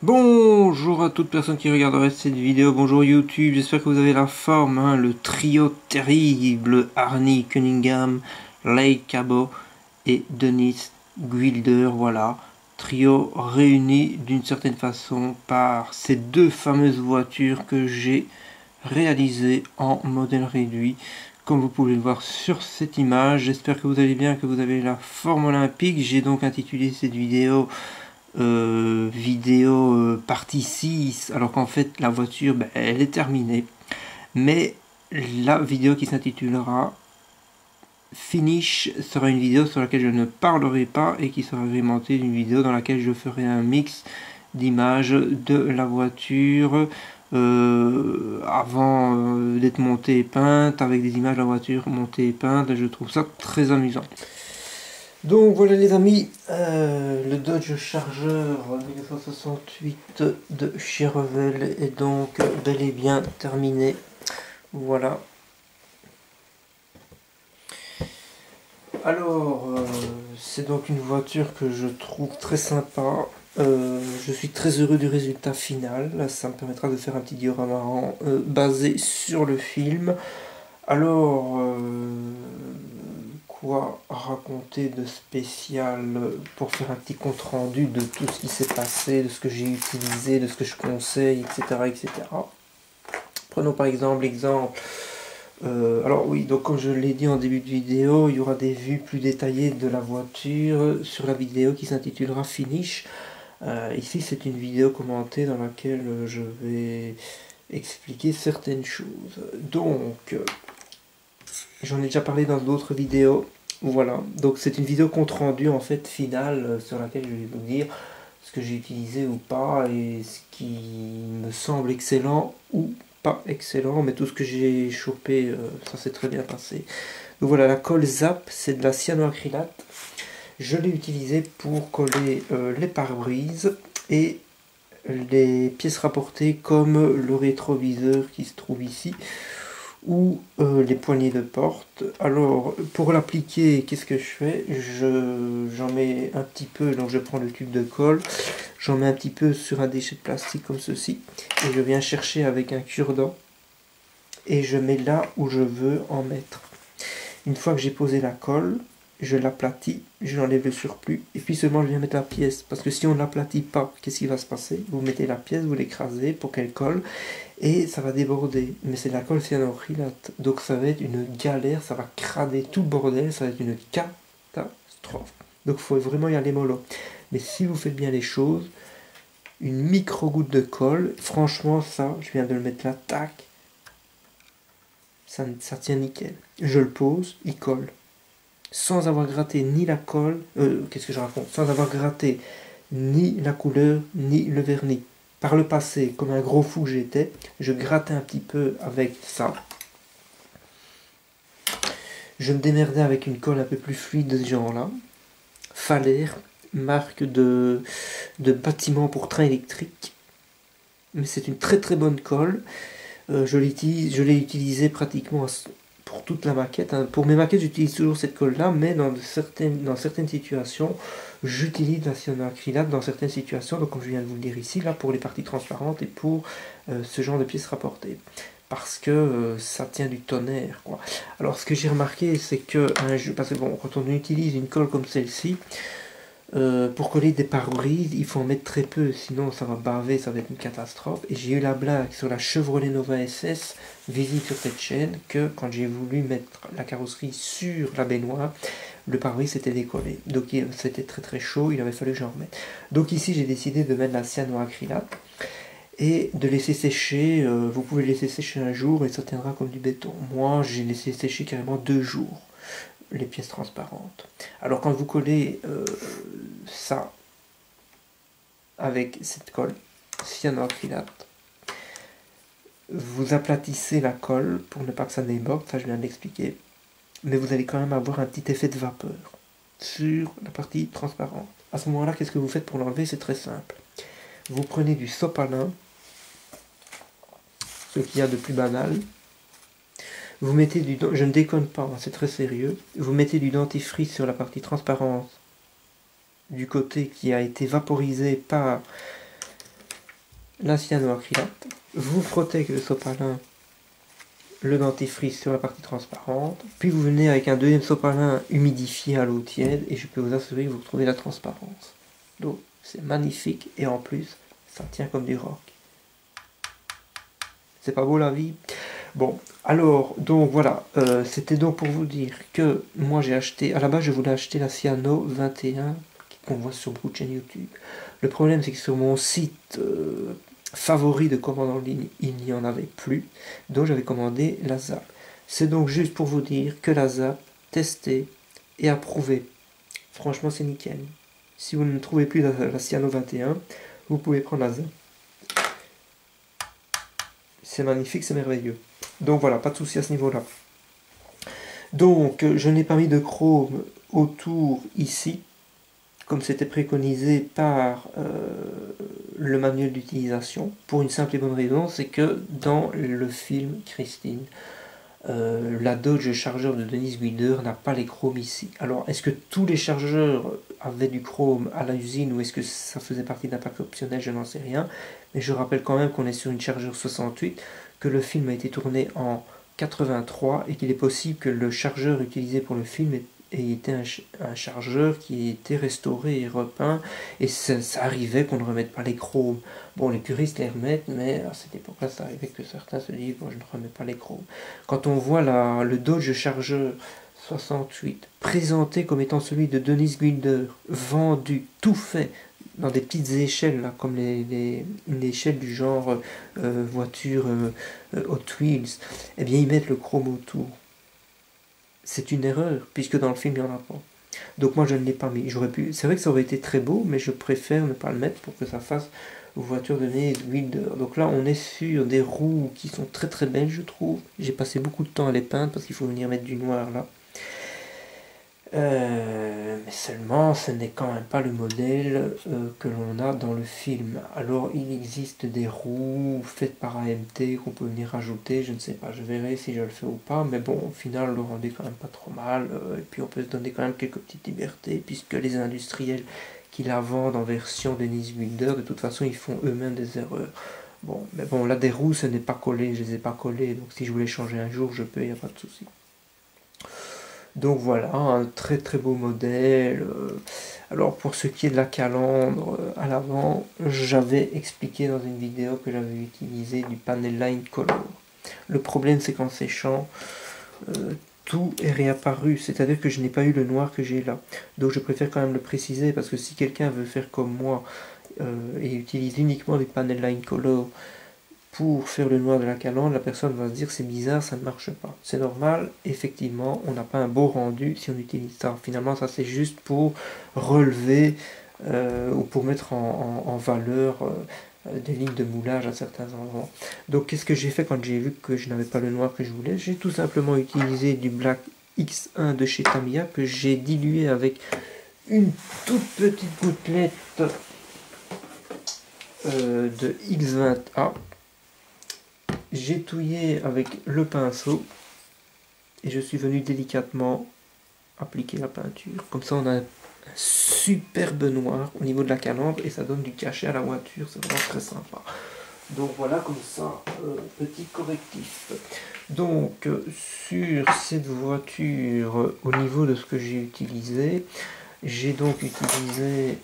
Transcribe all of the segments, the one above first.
Bonjour à toute personne qui regarderait cette vidéo, bonjour YouTube, j'espère que vous avez la forme, hein, le trio terrible, Arnie Cunningham, Leigh Cabot et Dennis Guilder, voilà, trio réuni d'une certaine façon par ces deux fameuses voitures que j'ai réalisées en modèle réduit, comme vous pouvez le voir sur cette image. J'espère que vous allez bien, que vous avez la forme olympique. J'ai donc intitulé cette vidéo partie 6, alors qu'en fait la voiture elle est terminée, mais la vidéo qui s'intitulera Finish sera une vidéo sur laquelle je ne parlerai pas et qui sera agrémentée d'une vidéo dans laquelle je ferai un mix d'images de la voiture avant d'être montée et peinte, avec des images de la voiture montée et peinte. Je trouve ça très amusant. Donc voilà les amis, le Dodge Charger 1968 de chez Revell est donc bel et bien terminé. Voilà. Alors, c'est donc une voiture que je trouve très sympa. Je suis très heureux du résultat final. Ça me permettra de faire un petit diorama marrant basé sur le film. Alors, quoi raconter de spécial pour faire un petit compte rendu de tout ce qui s'est passé, de ce que j'ai utilisé, de ce que je conseille, etc. etc. Prenons par exemple l'exemple. Alors oui, donc comme je l'ai dit en début de vidéo, il y aura des vues plus détaillées de la voiture sur la vidéo qui s'intitulera Finish. Ici c'est une vidéo commentée dans laquelle je vais expliquer certaines choses. Donc, j'en ai déjà parlé dans d'autres vidéos. Voilà, donc c'est une vidéo compte rendu en fait finale sur laquelle je vais vous dire ce que j'ai utilisé ou pas et ce qui me semble excellent ou pas excellent, mais tout ce que j'ai chopé, ça s'est très bien passé. Donc voilà, la colle Zap, c'est de la cyanoacrylate. Je l'ai utilisé pour coller les pare-brises et les pièces rapportées comme le rétroviseur qui se trouve ici ou les poignées de porte. Alors pour l'appliquer, qu'est-ce que je fais? J'en mets un petit peu, donc je prends le tube de colle, j'en mets un petit peu sur un déchet de plastique comme ceci et je viens chercher avec un cure-dent et je mets là où je veux en mettre. Une fois que j'ai posé la colle, je l'aplatis, je l'enlève le surplus et puis seulement je viens mettre la pièce, parce que si on ne l'aplatit pas, qu'est-ce qui va se passer? Vous mettez la pièce, vous l'écrasez pour qu'elle colle et ça va déborder, mais c'est de la colle cyanoacrylate, donc ça va être une galère, ça va crader tout le bordel, ça va être une catastrophe. Donc il faut vraiment y aller mollo. Mais si vous faites bien les choses, une micro goutte de colle, franchement ça, je viens de le mettre là, tac, ça tient nickel. Je le pose, il colle. Sans avoir gratté ni la colle, qu'est-ce que je raconte? Sans avoir gratté ni la couleur, ni le vernis. Par le passé, comme un gros fou que j'étais, je grattais un petit peu avec ça. Je me démerdais avec une colle un peu plus fluide de ce genre-là. Faller, marque de bâtiment pour train électrique. Mais c'est une très très bonne colle. Je l'ai utilisée pratiquement pour toute la maquette. Hein. Pour mes maquettes, j'utilise toujours cette colle-là, mais dans certaines situations, j'utilise la cyanoacrylate dans certaines situations, donc comme je viens de vous le dire ici, là pour les parties transparentes et pour ce genre de pièces rapportées. Parce que ça tient du tonnerre, quoi. Alors ce que j'ai remarqué, c'est que, parce que bon, quand on utilise une colle comme celle-ci, pour coller des pare-brises, il faut en mettre très peu, sinon ça va baver, ça va être une catastrophe. Et j'ai eu la blague sur la Chevrolet Nova SS, visible sur cette chaîne, que quand j'ai voulu mettre la carrosserie sur la baignoire, le pare-brise s'était décollé. Donc c'était très très chaud, il avait fallu que j'en remette. Donc ici j'ai décidé de mettre la cyanoacrylate et de laisser sécher. Vous pouvez laisser sécher un jour et ça tiendra comme du béton. Moi j'ai laissé sécher carrément 2 jours les pièces transparentes. Alors quand vous collez ça avec cette colle cyanoacrylate, vous aplatissez la colle pour ne pas que ça déborde, ça je viens de l'expliquer, mais vous allez quand même avoir un petit effet de vapeur sur la partie transparente. À ce moment-là, qu'est-ce que vous faites pour l'enlever? C'est très simple. Vous prenez du sopalin, ce qu'il y a de plus banal. Vous mettez du... Je ne déconne pas, c'est très sérieux. Vous mettez du dentifrice sur la partie transparente du côté qui a été vaporisé par la cyanoacrylate, vous frottez avec le sopalin le dentifrice sur la partie transparente, puis vous venez avec un deuxième sopalin humidifié à l'eau tiède et je peux vous assurer que vous retrouvez la transparence. Donc c'est magnifique et en plus ça tient comme du roc. C'est pas beau la vie? Bon, alors, donc voilà, c'était donc pour vous dire que moi j'ai acheté, à la base je voulais acheter la Cyano 21 qu'on voit sur beaucoup de chaînes YouTube. Le problème c'est que sur mon site favori de commande en ligne, il n'y en avait plus, donc j'avais commandé la ZAP. C'est donc juste pour vous dire que la ZAP, testée et approuvée. Franchement c'est nickel. Si vous ne trouvez plus la Cyano 21, vous pouvez prendre la ZAP. C'est magnifique, c'est merveilleux. Donc voilà, pas de souci à ce niveau-là. Donc, je n'ai pas mis de chrome autour ici, comme c'était préconisé par le manuel d'utilisation, pour une simple et bonne raison, c'est que dans le film Christine, la Dodge chargeur de Dennis Guider n'a pas les chromes ici. Alors, est-ce que tous les chargeurs avaient du chrome à l'usine ou est-ce que ça faisait partie d'un pack optionnel? Je n'en sais rien. Mais je rappelle quand même qu'on est sur une chargeur 68, que le film a été tourné en 83 et qu'il est possible que le chargeur utilisé pour le film ait été un chargeur qui a été restauré et repeint et ça arrivait qu'on ne remette pas les chromes. Bon, les puristes les remettent, mais à cette époque-là, ça arrivait que certains se disent bon, je ne remets pas les chromes. Quand on voit le Dodge Charger 68 présenté comme étant celui de Dennis Guider, vendu, tout fait, dans des petites échelles, là, comme une échelle du genre voiture Hot Wheels, eh bien ils mettent le chrome autour. C'est une erreur, puisque dans le film, il n'y en a pas. Donc moi, je ne l'ai pas mis. J'aurais pu. C'est vrai que ça aurait été très beau, mais je préfère ne pas le mettre pour que ça fasse voiture de nez Guider. Donc là, on est sur des roues qui sont très très belles, je trouve. J'ai passé beaucoup de temps à les peindre, parce qu'il faut venir mettre du noir, là. Mais seulement ce n'est quand même pas le modèle que l'on a dans le film. Alors il existe des roues faites par AMT qu'on peut venir rajouter, je ne sais pas, je verrai si je le fais ou pas, mais bon, au final le rendu est quand même pas trop mal, et puis on peut se donner quand même quelques petites libertés, puisque les industriels qui la vendent en version Dennis Wilder, de toute façon ils font eux-mêmes des erreurs. Bon, mais bon, là des roues ce n'est pas collé, je les ai pas collées, donc si je voulais changer un jour je peux, il n'y a pas de souci. Donc voilà, un très très beau modèle. Alors pour ce qui est de la calandre à l'avant, j'avais expliqué dans une vidéo que j'avais utilisé du panel line color. Le problème c'est qu'en séchant, tout est réapparu, c'est-à-dire que je n'ai pas eu le noir que j'ai là. Donc je préfère quand même le préciser parce que si quelqu'un veut faire comme moi et utilise uniquement du panel line color pour faire le noir de la calandre, la personne va se dire c'est bizarre, ça ne marche pas. C'est normal, effectivement, on n'a pas un beau rendu si on utilise ça. Finalement, ça c'est juste pour relever ou pour mettre en valeur des lignes de moulage à certains endroits. Donc qu'est-ce que j'ai fait quand j'ai vu que je n'avais pas le noir que je voulais? J'ai tout simplement utilisé du Black X1 de chez Tamiya que j'ai dilué avec une toute petite gouttelette de X20A. J'ai touillé avec le pinceau et je suis venu délicatement appliquer la peinture. Comme ça on a un superbe noir au niveau de la calandre et ça donne du cachet à la voiture, c'est vraiment très sympa. Donc voilà comme ça, petit correctif. Donc sur cette voiture, au niveau de ce que j'ai utilisé, j'ai donc utilisé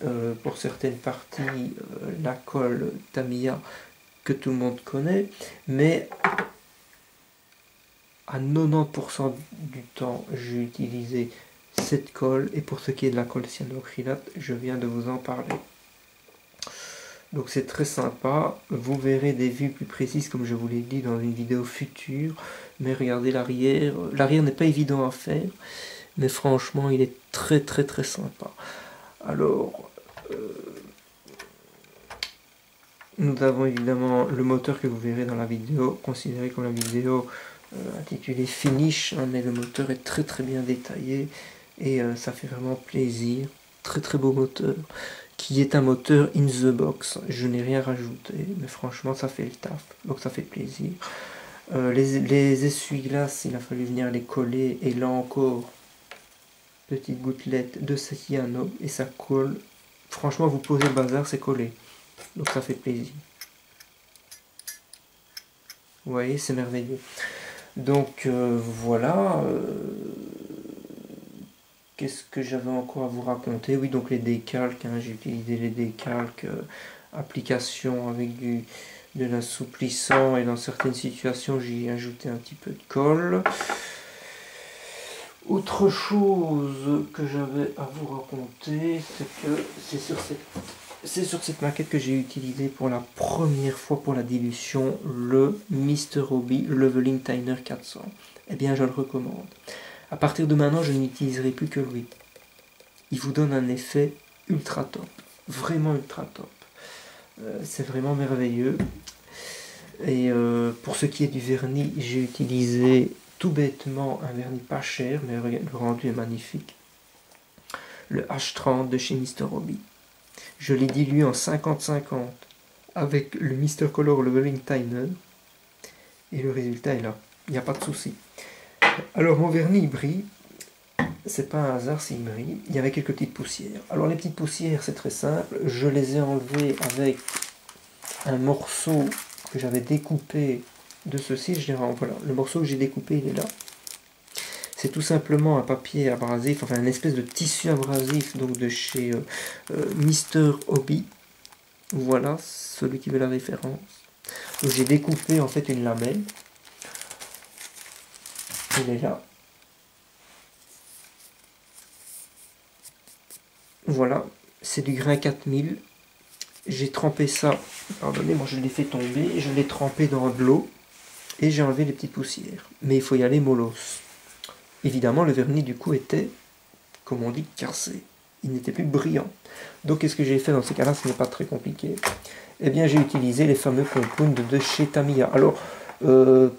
pour certaines parties la colle Tamiya que tout le monde connaît, mais à 90% du temps j'ai utilisé cette colle et pour ce qui est de la colle cyanoacrylate, je viens de vous en parler. Donc c'est très sympa, vous verrez des vues plus précises comme je vous l'ai dit dans une vidéo future, mais regardez l'arrière, l'arrière n'est pas évident à faire, mais franchement il est très très très sympa. Alors nous avons évidemment le moteur que vous verrez dans la vidéo, considéré comme la vidéo intitulée Finish, hein, mais le moteur est très très bien détaillé et ça fait vraiment plaisir. Très très beau moteur, qui est un moteur in the box. Je n'ai rien rajouté, mais franchement ça fait le taf, donc ça fait plaisir. Les essuie-glaces, il a fallu venir les coller, et là encore, petite gouttelette de cyano, et ça colle. Franchement, vous posez le bazar, c'est collé. Donc ça fait plaisir. Vous voyez, c'est merveilleux. Donc voilà. Qu'est-ce que j'avais encore à vous raconter? Oui, donc les décalques, hein, j'ai utilisé les décalques, application avec de l'assouplissant, et dans certaines situations j'ai ajouté un petit peu de colle. Autre chose que j'avais à vous raconter, c'est que c'est sur cette maquette que j'ai utilisé pour la première fois pour la dilution le Mr. Hobby Leveling Tiner 400. Eh bien, je le recommande. À partir de maintenant, je n'utiliserai plus que lui. Il vous donne un effet ultra top. Vraiment ultra top. C'est vraiment merveilleux. Et pour ce qui est du vernis, j'ai utilisé tout bêtement un vernis pas cher, mais le rendu est magnifique. Le H30 de chez Mr. Hobby. Je l'ai dilué en 50-50 avec le Mr. Color Leveling Tiner. Et le résultat est là. Il n'y a pas de souci. Alors mon vernis il brille. C'est pas un hasard s'il brille. Il y avait quelques petites poussières. Alors les petites poussières, c'est très simple. Je les ai enlevées avec un morceau que j'avais découpé de ceci. Voilà, le morceau que j'ai découpé, il est là. C'est tout simplement un papier abrasif, enfin une espèce de tissu abrasif, donc de chez Mr. Hobby. Voilà, celui qui veut la référence. Donc j'ai découpé en fait une lamelle. Il est là. Voilà, c'est du grain 4000. J'ai trempé ça, pardonnez-moi, je l'ai fait tomber, je l'ai trempé dans de l'eau et j'ai enlevé les petites poussières. Mais il faut y aller mollos. Évidemment, le vernis du coup était, comme on dit, cassé. Il n'était plus brillant. Donc qu'est-ce que j'ai fait dans ces cas-là? Ce n'est pas très compliqué. Eh bien, j'ai utilisé les fameux compounds de chez Tamiya. Alors,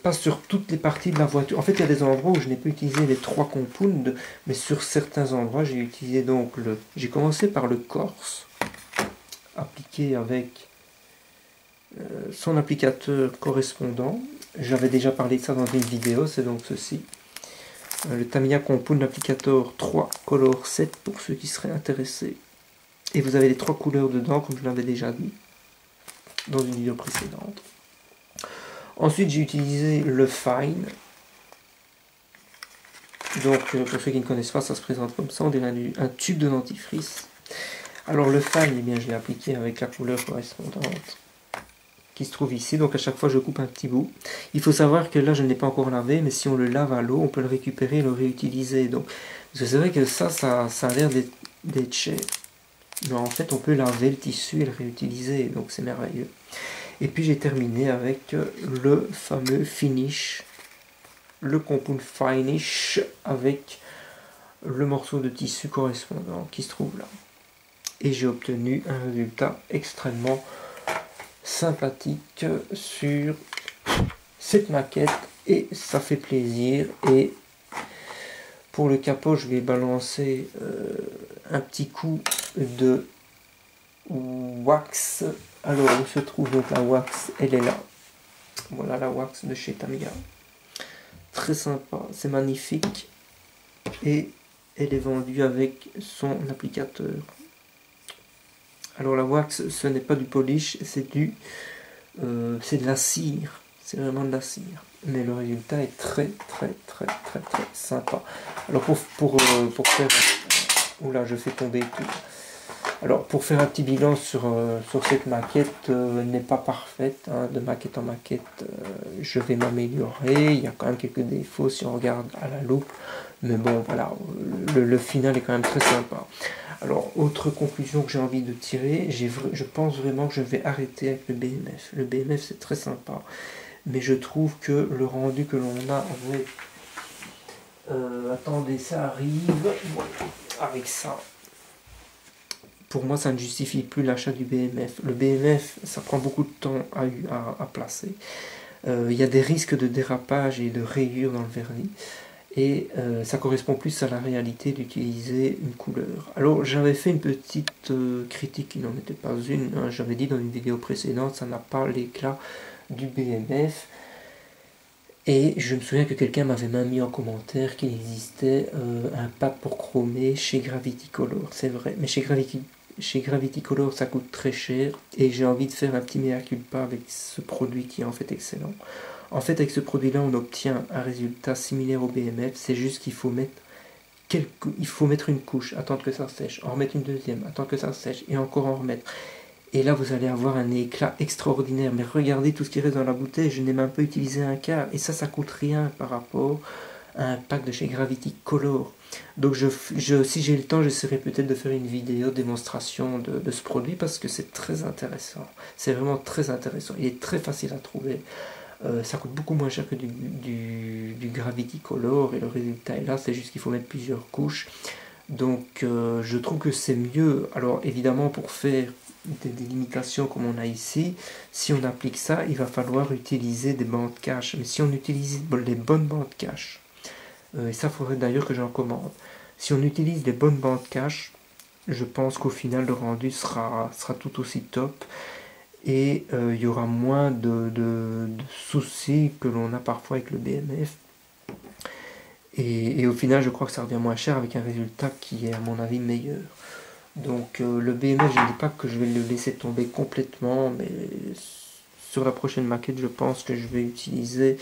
pas sur toutes les parties de la voiture. En fait, il y a des endroits où je n'ai pas utilisé les 3 compounds, mais sur certains endroits, j'ai utilisé donc J'ai commencé par le Corse, appliqué avec son applicateur correspondant. J'avais déjà parlé de ça dans une vidéo, c'est donc ceci. Le Tamiya Compound Applicator 3 Color 7 pour ceux qui seraient intéressés. Et vous avez les 3 couleurs dedans, comme je l'avais déjà dit dans une vidéo précédente. Ensuite, j'ai utilisé le Fine. Donc, pour ceux qui ne connaissent pas, ça se présente comme ça. On dirait un tube de dentifrice. Alors, le Fine, eh bien, je l'ai appliqué avec la couleur correspondante qui se trouve ici. Donc, à chaque fois, je coupe un petit bout. Il faut savoir que là, je ne l'ai pas encore lavé, mais si on le lave à l'eau, on peut le récupérer et le réutiliser. Donc, c'est vrai que ça a l'air d'être cher. Mais en fait, on peut laver le tissu et le réutiliser. Donc, c'est merveilleux. Et puis j'ai terminé avec le fameux finish, le compound finish avec le morceau de tissu correspondant qui se trouve là. Et j'ai obtenu un résultat extrêmement sympathique sur cette maquette et ça fait plaisir. Et pour le capot, je vais balancer un petit coup de wax. Alors, où se trouve donc la wax? Elle est là. Voilà la wax de chez Tamiya. Très sympa, c'est magnifique. Et elle est vendue avec son applicateur. Alors la wax, ce n'est pas du polish, c'est de la cire. C'est vraiment de la cire. Mais le résultat est très sympa. Alors pour faire... Oula, je fais tomber tout. Alors pour faire un petit bilan sur cette maquette, elle n'est pas parfaite, hein, de maquette en maquette, je vais m'améliorer, il y a quand même quelques défauts si on regarde à la loupe, mais bon voilà, le final est quand même très sympa. Alors autre conclusion que j'ai envie de tirer, je pense vraiment que je vais arrêter avec le BMF. Le BMF c'est très sympa, mais je trouve que le rendu que l'on a avec... attendez, ça arrive, avec ça. Pour moi, ça ne justifie plus l'achat du BMF. Le BMF, ça prend beaucoup de temps à placer. Il y a des risques de dérapage et de rayures dans le vernis. Et ça correspond plus à la réalité d'utiliser une couleur. Alors, j'avais fait une petite critique qui n'en était pas une. Hein, j'avais dit dans une vidéo précédente, ça n'a pas l'éclat du BMF. Et je me souviens que quelqu'un m'avait même mis en commentaire qu'il existait un pack pour chromer chez Gravity Color. C'est vrai, mais chez Gravity Color ça coûte très cher et j'ai envie de faire un petit mea culpa avec ce produit qui est en fait excellent. En fait, avec ce produit-là, on obtient un résultat similaire au BMF, c'est juste qu'il faut mettre une couche, attendre que ça sèche, en remettre une deuxième, attendre que ça sèche, et encore en remettre. Et là, vous allez avoir un éclat extraordinaire. Mais regardez tout ce qui reste dans la bouteille, je n'ai même pas utilisé un quart. Et ça coûte rien par rapport à un pack de chez Gravity Color. Donc si j'ai le temps, j'essaierai peut-être de faire une vidéo démonstration de ce produit parce que c'est très intéressant. C'est vraiment très intéressant. Il est très facile à trouver. Ça coûte beaucoup moins cher que du Gravity Color et le résultat est là, c'est juste qu'il faut mettre plusieurs couches. Donc je trouve que c'est mieux. Alors évidemment pour faire des délimitations comme on a ici, si on applique ça, il va falloir utiliser des bandes cache. Mais si on utilise les bonnes bandes cache, et ça faudrait d'ailleurs que j'en commande. Si on utilise les bonnes bandes cache, je pense qu'au final le rendu sera tout aussi top. Et il y aura moins de soucis que l'on a parfois avec le BMF. Et au final, je crois que ça revient moins cher avec un résultat qui est à mon avis meilleur. Donc le BMF, je ne dis pas que je vais le laisser tomber complètement, mais sur la prochaine maquette, je pense que je vais utiliser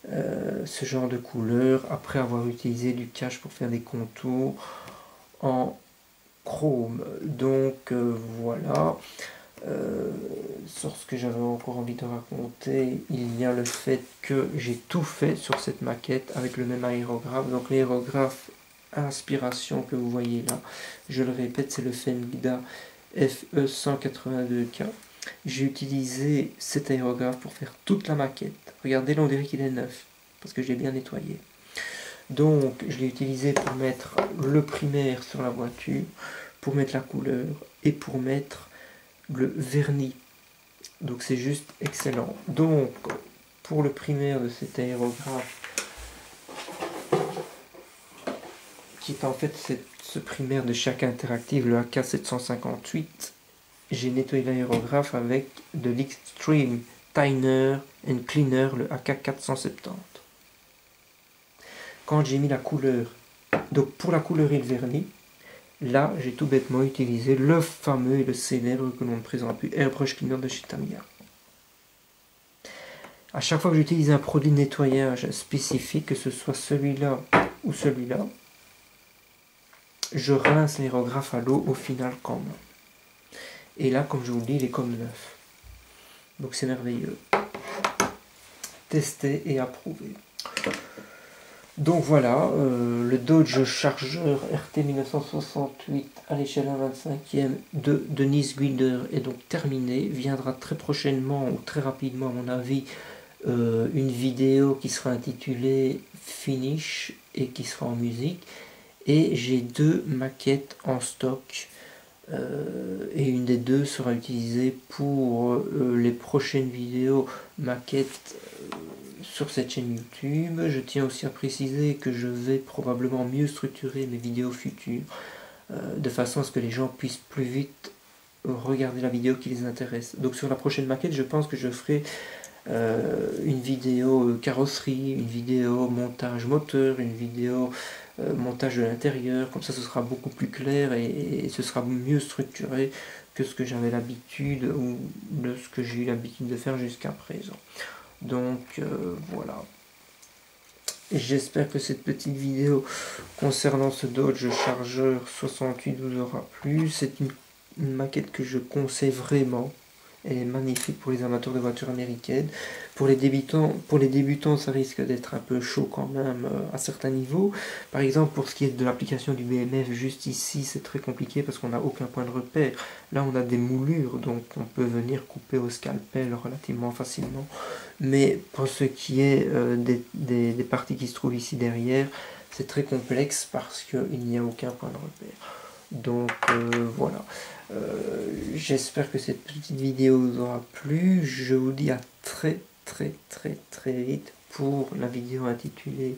ce genre de couleur après avoir utilisé du cache pour faire des contours en chrome. Donc voilà. Sur ce que j'avais encore envie de raconter, il y a le fait que j'ai tout fait sur cette maquette avec le même aérographe. Donc l'aérographe inspiration que vous voyez là, je le répète, c'est le Fengda FE182K. J'ai utilisé cet aérographe pour faire toute la maquette. Regardez là, on dirait qu'il est neuf parce que je l'ai bien nettoyé. Donc je l'ai utilisé pour mettre le primaire sur la voiture, pour mettre la couleur et pour mettre le vernis. Donc c'est juste excellent. Donc pour le primaire de cet aérographe, qui est en fait ce primaire de chaque interactive, le AK758, j'ai nettoyé l'aérographe avec de l'Extreme Thinner and Cleaner, le AK470. Quand j'ai mis la couleur, donc pour la couleur et le vernis, là, j'ai tout bêtement utilisé le fameux et le célèbre que l'on ne présente plus, Airbrush Cleaner de chez Tamiya. À chaque fois que j'utilise un produit de nettoyage spécifique, que ce soit celui-là ou celui-là, je rince l'aérographe à l'eau au final quand même. Et là, comme je vous le dis, il est comme neuf. Donc c'est merveilleux. Testé et approuvé. Donc voilà, le Dodge Charger RT 1968 à l'échelle 1/25e de Dennis Guilder est donc terminé. Viendra très prochainement ou très rapidement à mon avis une vidéo qui sera intitulée Finish et qui sera en musique. Et j'ai deux maquettes en stock et une des deux sera utilisée pour les prochaines vidéos maquettes sur cette chaîne YouTube. Je tiens aussi à préciser que je vais probablement mieux structurer mes vidéos futures de façon à ce que les gens puissent plus vite regarder la vidéo qui les intéresse. Donc sur la prochaine maquette, je pense que je ferai une vidéo carrosserie, une vidéo montage moteur, une vidéo montage de l'intérieur. Comme ça, ce sera beaucoup plus clair et ce sera mieux structuré que ce que j'avais l'habitude ou de ce que j'ai eu l'habitude de faire jusqu'à présent. Donc voilà. Et j'espère que cette petite vidéo concernant ce Dodge Charger 68 vous aura plu. C'est une maquette que je conseille vraiment. Elle est magnifique pour les amateurs de voitures américaines. Pour les débutants, ça risque d'être un peu chaud quand même à certains niveaux. Par exemple, pour ce qui est de l'application du BMF, juste ici, c'est très compliqué parce qu'on n'a aucun point de repère. Là, on a des moulures, donc on peut venir couper au scalpel relativement facilement. Mais pour ce qui est des parties qui se trouvent ici derrière, c'est très complexe parce qu'il n'y a aucun point de repère. Donc voilà. J'espère que cette petite vidéo vous aura plu. Je vous dis à très vite pour la vidéo intitulée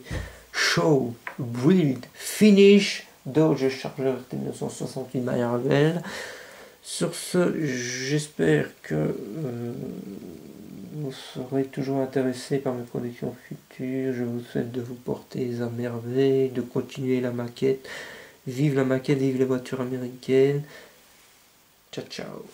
Show, Build, Finish Dodge Charger 1968 Mayerville. Sur ce, j'espère que vous serez toujours intéressé par mes productions futures. Je vous souhaite de vous porter à merveille, de continuer la maquette. Vive la maquette, vive les voitures américaines. Ciao, ciao.